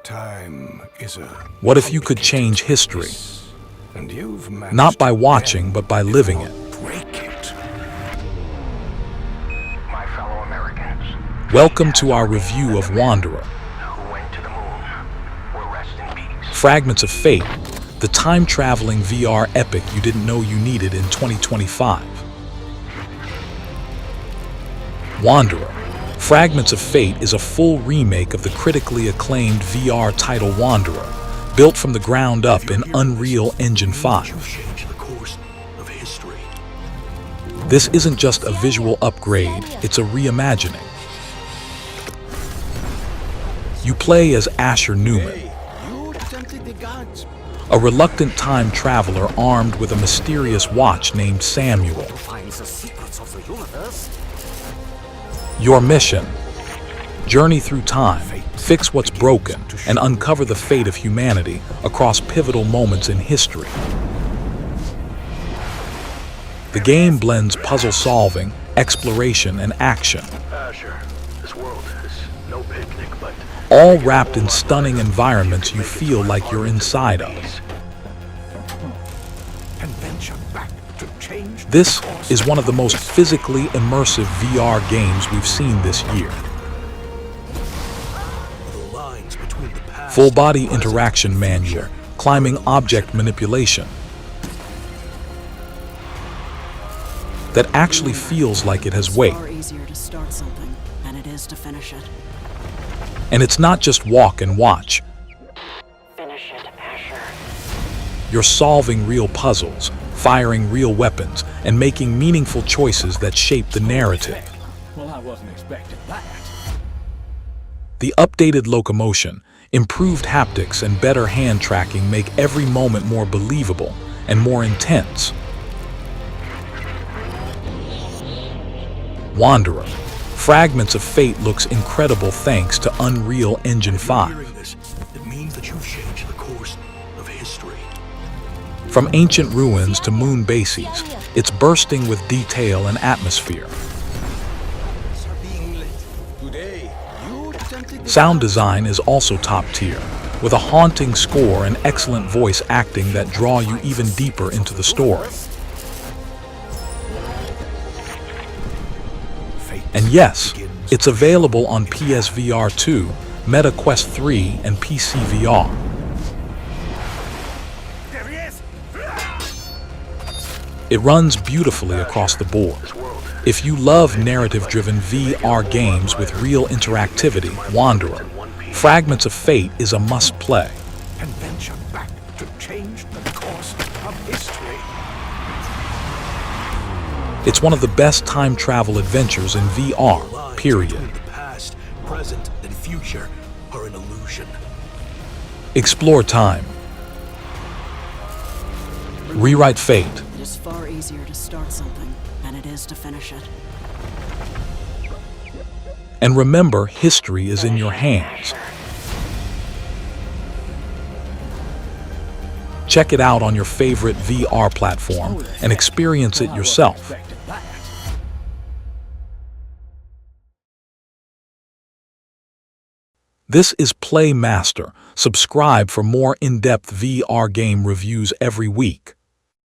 Time is a What if you could change history? and you've managed Not by to watching, bend but by living it. or break it. My fellow Americans, Welcome to our review of Wanderer, who went to the moon, will rest in peace. Fragments of Fate, the time-traveling VR epic you didn't know you needed in 2025. Wanderer, Fragments of Fate is a full remake of the critically acclaimed VR title Wanderer, built from the ground up in Unreal Engine 5. This isn't just a visual upgrade, it's a reimagining. You play as Asher Newman, a reluctant time traveler armed with a mysterious watch named Samuel. Your mission: journey through time, fix what's broken, and uncover the fate of humanity across pivotal moments in history. The game blends puzzle solving, exploration, and action, Asher, this world is no picnic, but all wrapped in stunning environments you feel like you're inside of. And venture back to change the This course is one of the most physically immersive VR games we've seen this year. the lines between the past Full-body and present interaction and manual, future. climbing object manipulation, that actually feels like it has weight. It's far easier to start something than it is to finish it. And it's not just walk and watch. Finish it, Asher. You're solving real puzzles, firing real weapons, and making meaningful choices that shape the narrative. Well, I wasn't expecting that. The updated locomotion, improved haptics, and better hand tracking make every moment more believable and more intense. Wanderer, Fragments of Fate looks incredible thanks to Unreal Engine 5. Hearing this, it means that you've changed the course of history. From ancient ruins to moon bases, it's bursting with detail and atmosphere. Sound design is also top tier, with a haunting score and excellent voice acting that draw you even deeper into the story. And yes, it's available on PSVR 2, Meta Quest 3, and PCVR. It runs beautifully across the board. If you love narrative-driven VR games with real interactivity, Wanderer, Fragments of Fate is a must-play. And venture back to change the course of history. It's one of the best time travel adventures in VR, Lines period. between the past, present, and future are an illusion. Explore time. Rewrite fate. It is far easier to start something than it is to finish it. And remember, history is in your hands. Check it out on your favorite VR platform and experience it yourself. This is Play Master. Subscribe for more in-depth VR game reviews every week.